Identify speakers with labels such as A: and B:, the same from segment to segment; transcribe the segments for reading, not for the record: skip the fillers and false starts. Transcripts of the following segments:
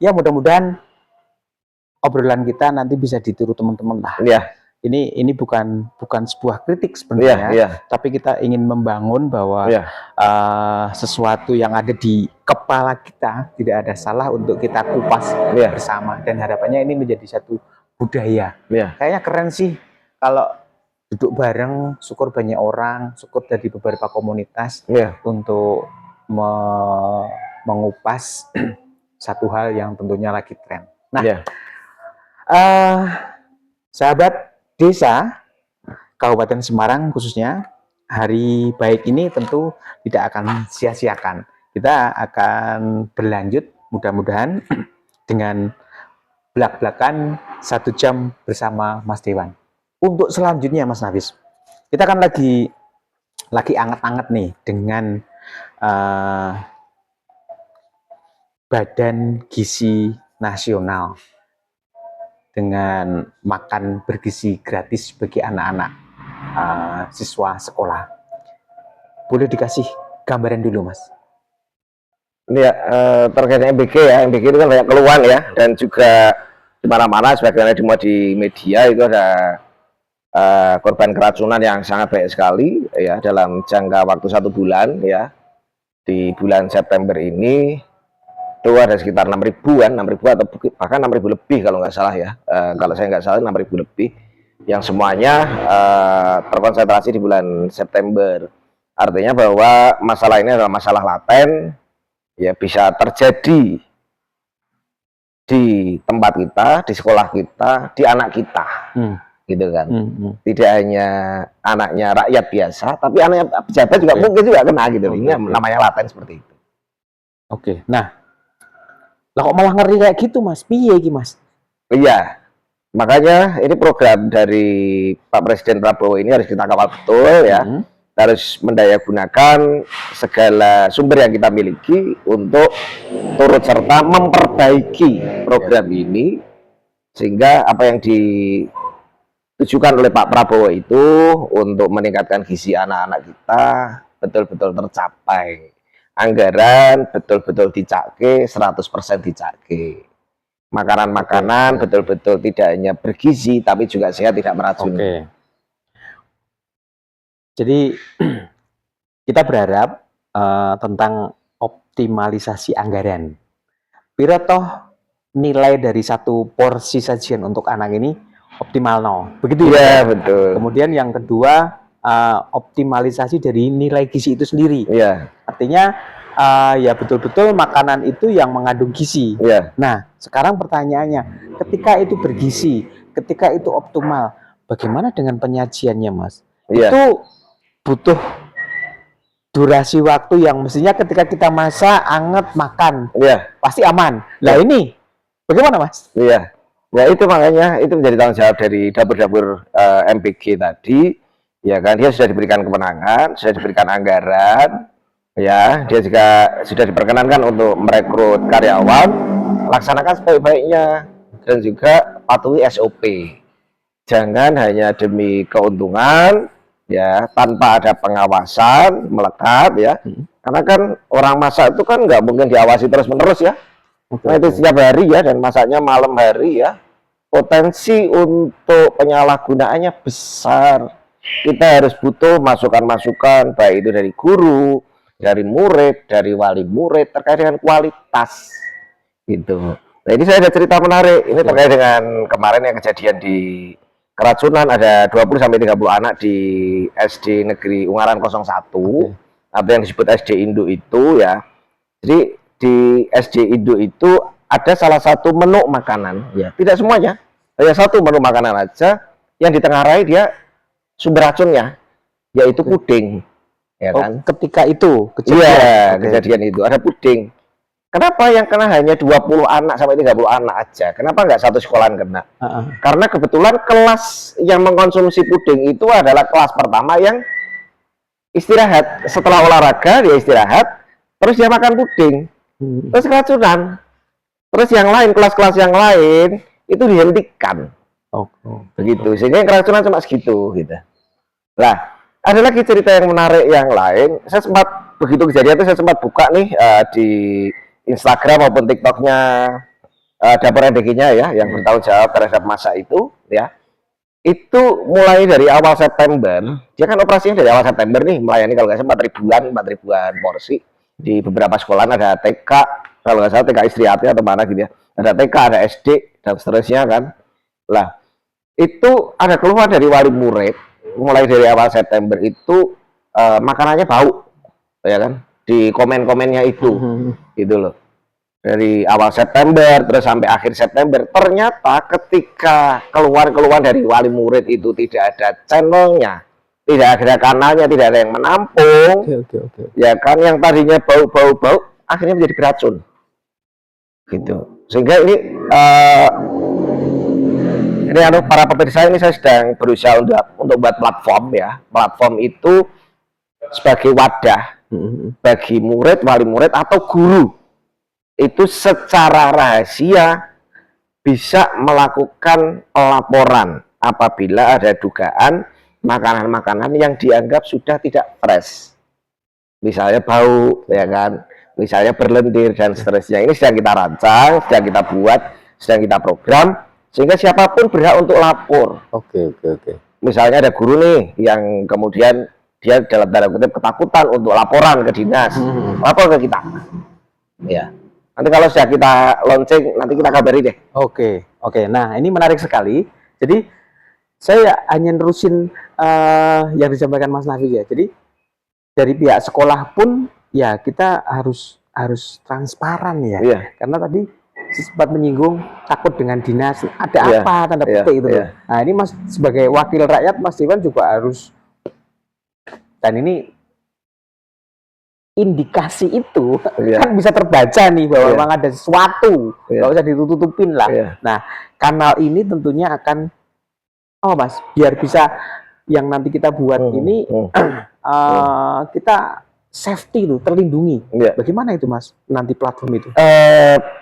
A: ya mudah-mudahan obrolan kita nanti bisa ditiru teman-teman lah.
B: Iya.
A: Ini bukan sebuah kritik sebenarnya, tapi kita ingin membangun bahwa sesuatu yang ada di kepala kita tidak ada salah untuk kita kupas bersama, dan harapannya ini menjadi satu budaya. Kayaknya keren sih kalau duduk bareng, syukur banyak orang, syukur dari beberapa komunitas untuk mengupas satu hal yang tentunya lagi tren. Nah, sahabat desa Kabupaten Semarang khususnya, hari baik ini tentu tidak akan sia-siakan. Kita akan berlanjut mudah-mudahan dengan belak-belakan 1 jam bersama Mas Dewan. Untuk selanjutnya Mas Nafis, kita kan lagi anget-anget nih dengan Badan Gizi Nasional, dengan makan bergizi gratis bagi anak-anak siswa sekolah. Boleh dikasih gambaran dulu, Mas?
B: Ya, terkait MBG ya, MBG itu kan banyak keluhan ya, dan juga di mana-mana sebagaimana di media itu ada korban keracunan yang sangat banyak sekali ya dalam jangka waktu 1 bulan ya. Di bulan September ini itu ada sekitar 6.000-an, 6.000 atau bahkan 6.000 lebih kalau nggak salah ya. Kalau saya nggak salah 6.000 lebih yang semuanya terkonsentrasi di bulan September. Artinya bahwa masalah ini adalah masalah laten, ya bisa terjadi di tempat kita, di sekolah kita, di anak kita, gitu kan. Tidak hanya anaknya rakyat biasa, tapi anaknya pejabat juga mungkin juga kena gitu. Ini namanya laten seperti itu.
A: Nah, lah kok malah ngeri kayak gitu, Mas? Piye iki, Mas?
B: Iya, makanya ini program dari Pak Presiden Prabowo ini harus kita kawal betul ya. Kita harus mendayagunakan segala sumber yang kita miliki untuk turut serta memperbaiki program ini, sehingga apa yang ditujukan oleh Pak Prabowo itu untuk meningkatkan gizi anak-anak kita betul-betul tercapai. Anggaran betul-betul dicake, 100% dicake. Makanan-makanan betul-betul tidak hanya bergizi, tapi juga sehat, tidak meracuni.
A: Jadi kita berharap tentang optimalisasi anggaran. Pira toh nilai dari satu porsi sajian untuk anak ini optimal begitu
B: ya? Betul.
A: Kemudian yang kedua, optimalisasi dari nilai gizi itu sendiri. Artinya ya betul-betul makanan itu yang mengandung gizi. Nah, sekarang pertanyaannya, ketika itu bergizi, ketika itu optimal, bagaimana dengan penyajiannya, Mas? Itu butuh durasi waktu yang mestinya ketika kita masak, anget, makan, pasti aman. Nah ini bagaimana, Mas?
B: Ya itu makanya itu menjadi tanggung jawab dari dapur-dapur MBG tadi. Ya kan, dia sudah diberikan kewenangan, sudah diberikan anggaran, ya, dia juga sudah diperkenankan untuk merekrut karyawan, laksanakan sebaik-baiknya, dan juga patuhi SOP. Jangan hanya demi keuntungan, ya, tanpa ada pengawasan melekat, ya, karena kan orang masak itu kan nggak mungkin diawasi terus-menerus ya. Nah, itu setiap hari ya, dan masaknya malam hari ya, potensi untuk penyalahgunaannya besar. Kita harus butuh masukan-masukan, baik itu dari guru, dari murid, dari wali murid, terkait dengan kualitas gitu. Nah, ini saya ada cerita menarik, ini terkait dengan kemarin yang kejadian di keracunan, ada 20-30 anak di SD Negeri Ungaran 01, apa yang disebut SD Induk itu ya. Jadi di SD Induk itu ada salah satu menu makanan, ya, tidak semuanya, hanya satu menu makanan aja yang ditengarai dia sumber racunnya, yaitu puding, ya kan?
A: Ketika itu
B: kejadian itu ada puding. Kenapa yang kena hanya 20 anak sampai 30 anak aja? Kenapa nggak satu sekolahan kena? Karena kebetulan kelas yang mengkonsumsi puding itu adalah kelas pertama yang istirahat. Setelah olahraga dia istirahat, terus dia makan puding, terus keracunan. Terus yang lain, kelas-kelas yang lain itu dihentikan. Begitu, sehingga yang keracunan cuma segitu gitu. Nah, ada lagi cerita yang menarik yang lain. Saya sempat, begitu kejadian itu saya sempat buka nih di Instagram maupun TikToknya dapur MBK-nya ya, yang bertanggung jawab terhadap masa itu ya, itu mulai dari awal September, dia kan operasinya dari awal September nih, melayani kalau nggak salah 4 ribuan porsi di beberapa sekolah, ada TK, kalau nggak salah TK Istriati atau mana gitu ya, ada TK, ada SD dan seterusnya kan. Lah, itu ada keluhan dari wali murid mulai dari awal September itu makanannya bau, ya kan? Di komen-komennya itu, gitu loh. Dari awal September terus sampai akhir September, ternyata ketika keluar dari wali murid itu tidak ada channelnya, tidak ada kanalnya, tidak ada yang menampung, ya kan, yang tadinya bau akhirnya menjadi beracun, gitu. Sehingga ini para pemirsa, ini saya sedang berusaha untuk buat platform ya. Platform itu sebagai wadah bagi murid, wali murid atau guru itu secara rahasia bisa melakukan laporan apabila ada dugaan makanan-makanan yang dianggap sudah tidak fresh, misalnya bau, ya kan, misalnya berlendir dan seterusnya. Ini sedang kita rancang, sedang kita buat, sedang kita program, sehingga siapapun berhak untuk lapor.
A: Oke.
B: Misalnya ada guru nih yang kemudian dia dalam tanda kutip ketakutan untuk laporan ke dinas, lapor ke kita, ya. Nanti kalau sudah kita launching, nanti kita kabari deh.
A: Oke. Nah, ini menarik sekali. Jadi saya hanya nerusin yang disampaikan Mas Nafis ya. Jadi dari pihak sekolah pun ya kita harus transparan ya. Iya. Karena tadi sempat menyinggung takut dengan dinas, ada apa tanda petik itu. Nah, ini Mas sebagai wakil rakyat, Mas Iwan juga harus, dan ini indikasi itu kan bisa terbaca nih bahwa memang ada sesuatu, nggak usah ditutup-tutupin lah. Nah, kanal ini tentunya akan, Mas, biar bisa yang nanti kita buat ini kita safety tuh, terlindungi. Bagaimana itu, Mas, nanti platform itu?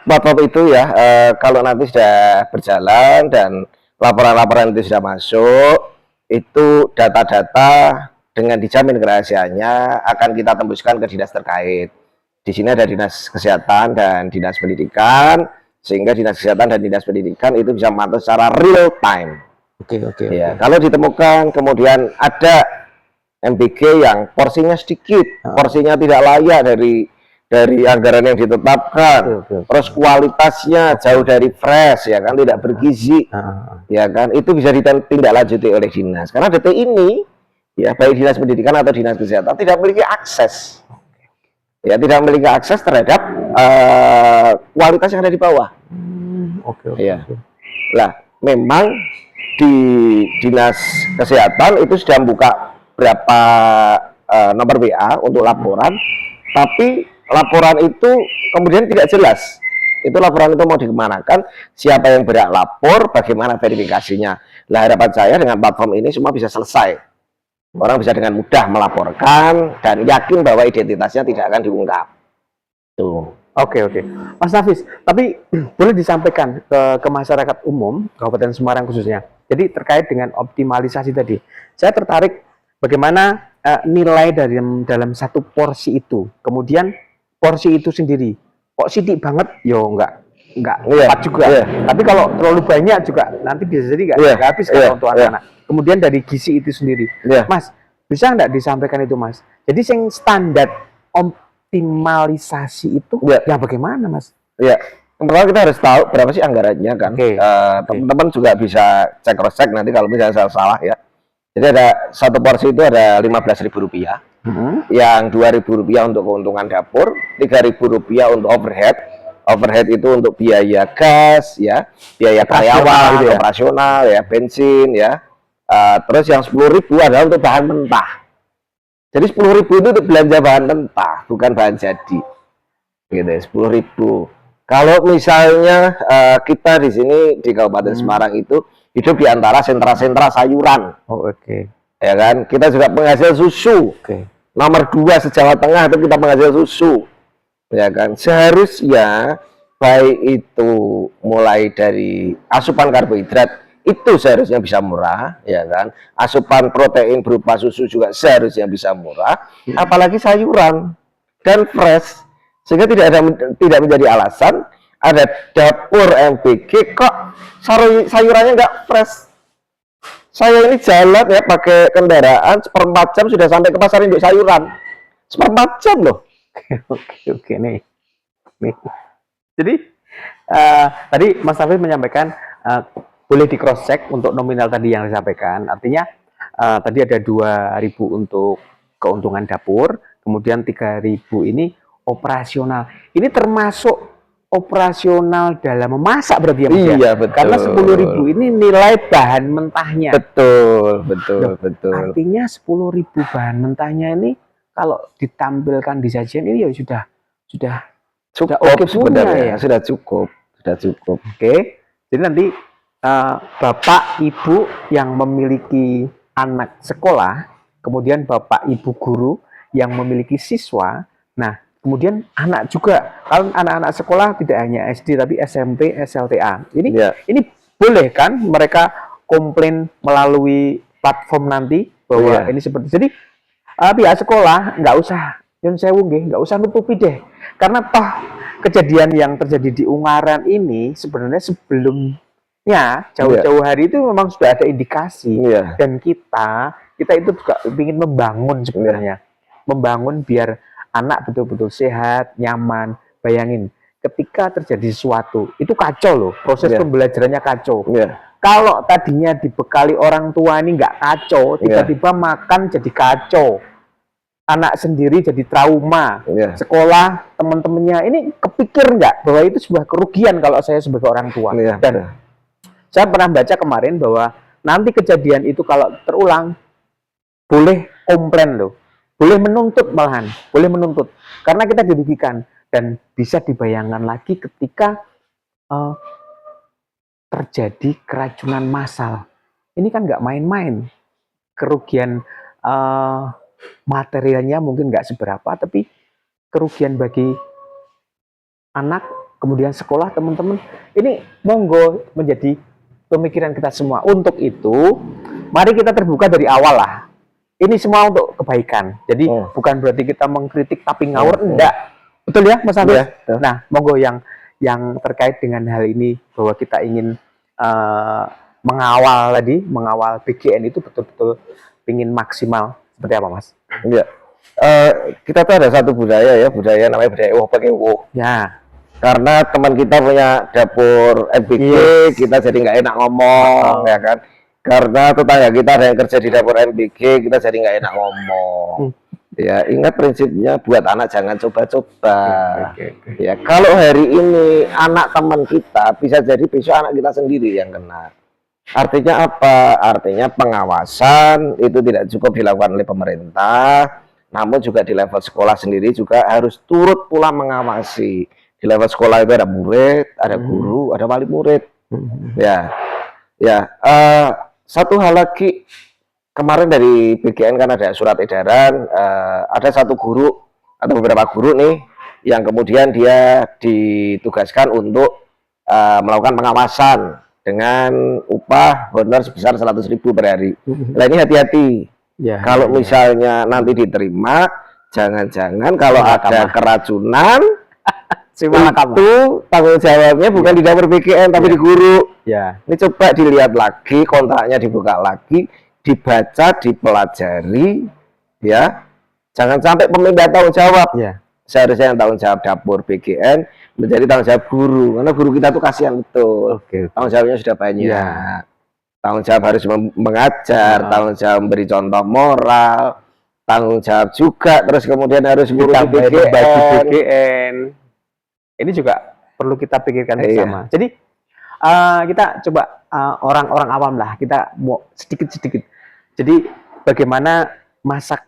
B: Platform itu ya, kalau nanti sudah berjalan dan laporan-laporan itu sudah masuk, itu data-data dengan dijamin kerahasiaannya akan kita tembuskan ke dinas terkait. Di sini ada dinas kesehatan dan dinas pendidikan, sehingga dinas kesehatan dan dinas pendidikan itu bisa memantau secara real time. Oke. Kalau ditemukan kemudian ada MBK yang porsinya sedikit, porsinya tidak layak dari anggaran yang ditetapkan, terus kualitasnya jauh dari fresh, ya kan, tidak bergizi, ya kan, itu bisa ditindaklanjuti oleh dinas. Karena detik ini ya, baik dinas pendidikan atau dinas kesehatan tidak memiliki akses, ya, tidak memiliki akses terhadap kualitas yang ada di bawah. Ya. Lah, memang di dinas kesehatan itu sudah membuka berapa nomor WA untuk laporan, tapi laporan itu kemudian tidak jelas. Itu laporan itu mau dikemanakan, siapa yang berhak lapor, bagaimana verifikasinya. Lah, harapan saya dengan platform ini semua bisa selesai. Orang bisa dengan mudah melaporkan dan yakin bahwa identitasnya tidak akan diungkap. Tuh.
A: Oke. Mas Nafis, tapi boleh disampaikan ke masyarakat umum Kabupaten Semarang khususnya. Jadi terkait dengan optimalisasi tadi, saya tertarik bagaimana nilai dalam satu porsi itu. Kemudian porsi itu sendiri, kok sidik banget? Yo enggak tepat juga. Tapi kalau terlalu banyak juga nanti bisa jadi nggak habis kalau untuk anak-anak. Kemudian dari gizi itu sendiri, Mas, bisa nggak disampaikan itu, Mas? Jadi yang standar optimalisasi itu ya bagaimana, Mas?
B: Pertama kita harus tahu berapa sih anggarannya kan. Teman-teman juga bisa cek cross check nanti kalau misalnya saya salah ya. Jadi ada satu porsi itu ada Rp15.000, yang Rp2.000 untuk keuntungan dapur, Rp3.000 untuk overhead. Overhead itu untuk biaya gas, ya, biaya karyawan, operasional, ya, bensin, ya. Terus yang Rp10.000 adalah untuk bahan mentah. Jadi Rp10.000 itu untuk belanja bahan mentah, bukan bahan jadi. Gitu, Rp10.000. Kalau misalnya kita di sini di Kabupaten Semarang itu hidup di antara sentra-sentra sayuran. Ya kan, kita juga penghasil susu. Nomor 2 se-Jawa Tengah itu kita penghasil susu. Ya kan, seharusnya baik itu mulai dari asupan karbohidrat itu seharusnya bisa murah, ya kan, asupan protein berupa susu juga seharusnya bisa murah, apalagi sayuran dan fresh, sehingga tidak menjadi alasan ada dapur MBG kok sayurannya nggak fresh. Saya ini jalan ya pakai kendaraan seperempat jam sudah sampai ke pasar induk sayuran. Seperempat jam loh.
A: Oke nih. Jadi tadi Mas Taufik menyampaikan boleh di cross check untuk nominal tadi yang disampaikan. Artinya tadi ada 2.000 untuk keuntungan dapur, kemudian 3.000 ini operasional. Ini termasuk operasional dalam memasak berarti ya Mas?
B: Iya, betul.
A: Karena 10.000 ini nilai bahan mentahnya.
B: Betul.
A: Artinya 10.000 bahan mentahnya ini kalau ditampilkan di sajian ini ya sudah oke
B: sebenarnya
A: ya.
B: Sudah cukup.
A: Oke. Jadi nanti bapak ibu yang memiliki anak sekolah, kemudian bapak ibu guru yang memiliki siswa, nah kemudian anak juga, kalau anak-anak sekolah tidak hanya SD tapi SMP, SLTA. Ini boleh kan mereka komplain melalui platform nanti bahwa ini seperti. Jadi pihak sekolah nggak usah nggak usah nutupi deh, karena toh kejadian yang terjadi di Ungaran ini sebenarnya sebelumnya jauh-jauh hari itu memang sudah ada indikasi, dan kita itu juga ingin membangun sebenarnya, membangun biar anak betul-betul sehat, nyaman. Bayangin, ketika terjadi sesuatu, itu kacau loh, proses pembelajarannya kacau. Kalau tadinya dibekali orang tua ini nggak kacau, tiba-tiba makan jadi kacau. Anak sendiri jadi trauma, sekolah, teman-temannya, ini kepikir nggak bahwa itu sebuah kerugian kalau saya sebagai orang tua. Dan saya pernah baca kemarin bahwa nanti kejadian itu kalau terulang, boleh komplain loh. Boleh menuntut malahan, boleh menuntut. Karena kita dirugikan. Dan bisa dibayangkan lagi ketika terjadi keracunan massal. Ini kan nggak main-main. Kerugian materialnya mungkin nggak seberapa, tapi kerugian bagi anak, kemudian sekolah, teman-teman. Ini monggo menjadi pemikiran kita semua. Untuk itu, mari kita terbuka dari awal lah. Ini semua untuk kebaikan. Jadi bukan berarti kita mengkritik tapi ngawur, enggak. Betul ya, Mas Agus? Nah, monggo yang terkait dengan hal ini, bahwa kita ingin mengawal BGN itu betul-betul ingin maksimal. Seperti apa, Mas?
B: Kita tuh ada satu budaya namanya budaya pakai
A: ya.
B: Karena teman kita punya dapur MBG, kita jadi nggak enak ngomong, ya kan? Karena tetangga kita ada yang kerja di dapur MBG, kita jadi nggak enak ngomong. Ya, ingat prinsipnya, buat anak jangan coba-coba. Ya, kalau hari ini anak teman kita, bisa jadi besok anak kita sendiri yang kena. Artinya apa? Artinya pengawasan itu tidak cukup dilakukan oleh pemerintah, namun juga di level sekolah sendiri juga harus turut pula mengawasi. Di level sekolah itu ada murid, ada guru, ada wali murid. Satu hal lagi, kemarin dari BGN kan ada surat edaran, ada satu guru atau beberapa guru nih yang kemudian dia ditugaskan untuk melakukan pengawasan dengan upah honor sebesar 100.000 per hari. Nah, ini hati-hati. Kalau misalnya nanti diterima, jangan-jangan kalau ada keracunan itu tanggung jawabnya bukan di dapur BGN tapi di guru. Ini coba dilihat lagi, kontraknya dibuka lagi, dibaca, dipelajari, ya. Jangan sampai pemindah tanggung jawab. Seharusnya yang tanggung jawab dapur BGN menjadi tanggung jawab guru, karena guru kita tuh kasihan betul. Tanggung jawabnya sudah banyak. Tanggung jawab harus mengajar, tanggung jawab memberi contoh moral, tanggung jawab juga, terus kemudian harus ngurusi BGN.
A: Ini juga perlu kita pikirkan bersama. Jadi kita coba orang-orang awam lah, kita mau sedikit-sedikit. Jadi bagaimana masak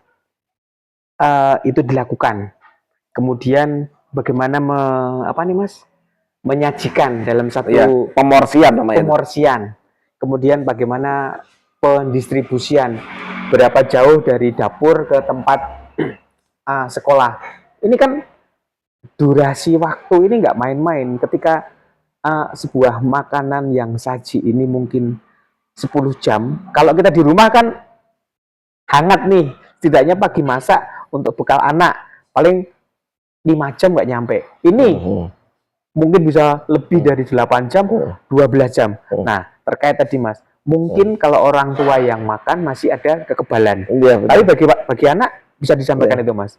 A: itu dilakukan, kemudian bagaimana menyajikan dalam satu pemorsian, kemudian bagaimana pendistribusian, berapa jauh dari dapur ke tempat sekolah. Ini kan durasi waktu ini nggak main-main. Ketika sebuah makanan yang saji ini mungkin 10 jam, kalau kita di rumah kan hangat nih, setidaknya pagi masak untuk bekal anak paling 5 jam nggak nyampe. Ini mungkin bisa lebih dari 8 jam, 12 jam. Nah, terkait tadi Mas, mungkin kalau orang tua yang makan masih ada kekebalan. Tapi bagi anak bisa disampaikan itu Mas.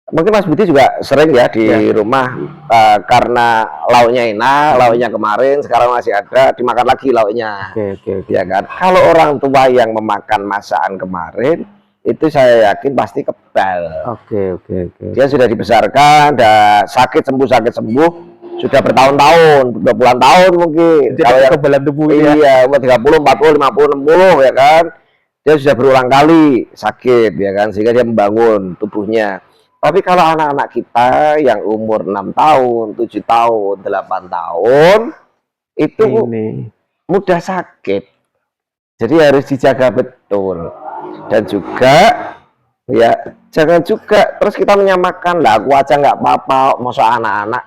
B: Mungkin Mas Budi juga sering ya di rumah karena lauknya enak, lauknya kemarin sekarang masih ada, dimakan lagi lauknya. Ya kan. Kalau orang tua yang memakan masakan kemarin itu saya yakin pasti kebal. Dia sudah dibesarkan, sudah sakit sembuh sudah bertahun-tahun, 20-an tahun mungkin.
A: Jadi kalau yang kekebalan tubuh
B: iya, umur 30, 40, 50, 60 ya kan. Dia sudah berulang kali sakit ya kan, sehingga dia membangun tubuhnya. Tapi kalau anak-anak kita yang umur 6 tahun, 7 tahun, 8 tahun itu mudah sakit. Jadi harus dijaga betul. Dan juga ya jangan juga terus kita menyamakan lah, aku aja nggak apa-apa, masa anak-anak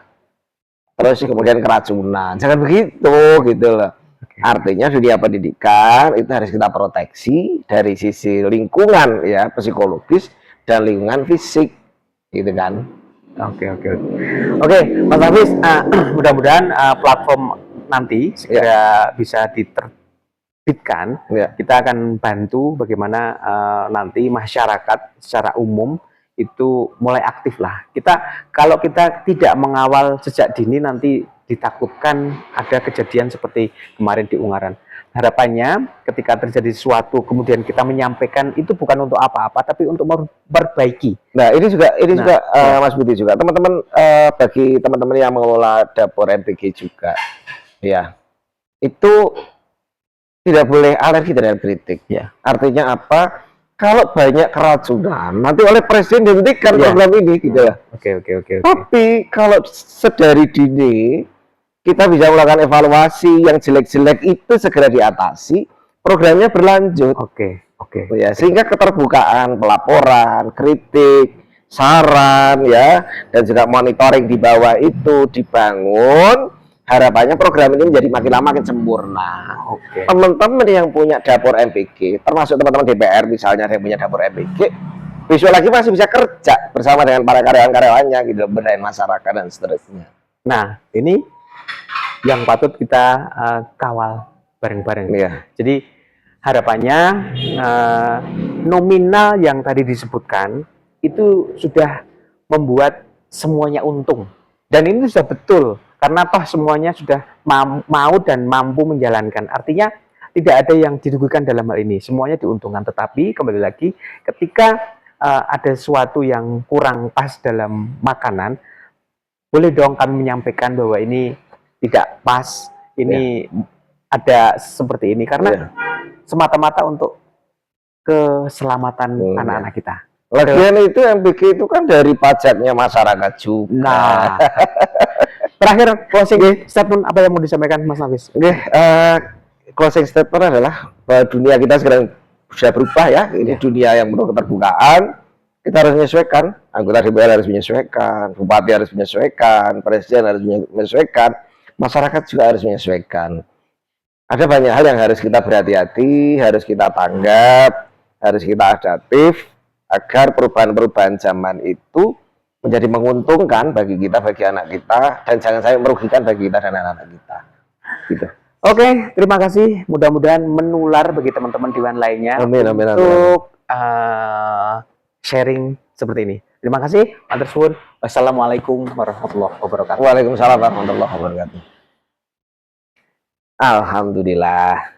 B: terus kemudian keracunan. Jangan begitu gitu loh. Artinya dunia pendidikan itu harus kita proteksi dari sisi lingkungan ya, psikologis dan lingkungan fisik. Gitu kan.
A: Oke, Mas Hafiz, mudah-mudahan platform nanti segera bisa diterbitkan. Kita akan bantu bagaimana nanti masyarakat secara umum itu mulai aktif lah. Kalau kita tidak mengawal sejak dini, nanti ditakutkan ada kejadian seperti kemarin di Ungaran. Harapannya ketika terjadi sesuatu kemudian kita menyampaikan itu bukan untuk apa-apa tapi untuk memperbaiki.
B: Nah ini juga Mas Budi juga teman-teman, bagi teman-teman yang mengelola dapur MPG juga ya, itu tidak boleh alergi terhadap kritik ya. Artinya apa? Kalau banyak keracunan nanti oleh presiden dihentikan program ini gitu ya. Tapi kalau sedari dini kita bisa melakukan evaluasi, yang jelek-jelek itu segera diatasi, programnya berlanjut. Ya, sehingga keterbukaan, pelaporan, kritik, saran ya, dan juga monitoring di bawah itu dibangun. Harapannya program ini menjadi makin lama makin sempurna. Teman-teman yang punya dapur MPG, termasuk teman-teman DPR misalnya yang punya dapur MPG, besok lagi masih bisa kerja bersama dengan para karyawan-karyawannya gitu, benahin masyarakat dan seterusnya.
A: Nah, ini yang patut kita kawal bareng-bareng. Jadi harapannya nominal yang tadi disebutkan itu sudah membuat semuanya untung. Dan ini sudah betul karena toh semuanya sudah mau dan mampu menjalankan. Artinya tidak ada yang dirugikan dalam hal ini. Semuanya diuntungkan. Tetapi kembali lagi ketika ada sesuatu yang kurang pas dalam makanan, boleh dong kami menyampaikan bahwa ini tidak pas, ini ada seperti ini karena semata-mata untuk keselamatan anak-anak kita.
B: Lagian itu MPG itu kan dari pajaknya masyarakat juga.
A: Nah, terakhir closing statement apa yang mau disampaikan Mas Hafiz?
B: Closing statement adalah bahwa dunia kita sekarang sudah berubah ya. Ini dunia yang penuh keterbukaan. Kita harus menyesuaikan, anggota DPR harus menyesuaikan, bupati harus menyesuaikan, presiden harus menyesuaikan. Masyarakat juga harus menyesuaikan. Ada banyak hal yang harus kita berhati-hati, harus kita tanggap, harus kita adaptif, agar perubahan-perubahan zaman itu menjadi menguntungkan bagi kita, bagi anak kita, dan jangan sampai merugikan bagi kita dan anak-anak kita. Gitu.
A: Oke, terima kasih. Mudah-mudahan menular bagi teman-teman Dewan lainnya untuk sharing seperti ini. Terima kasih. Matur suwun. Wassalamualaikum warahmatullahi wabarakatuh.
B: Waalaikumsalam warahmatullahi wabarakatuh. Alhamdulillah.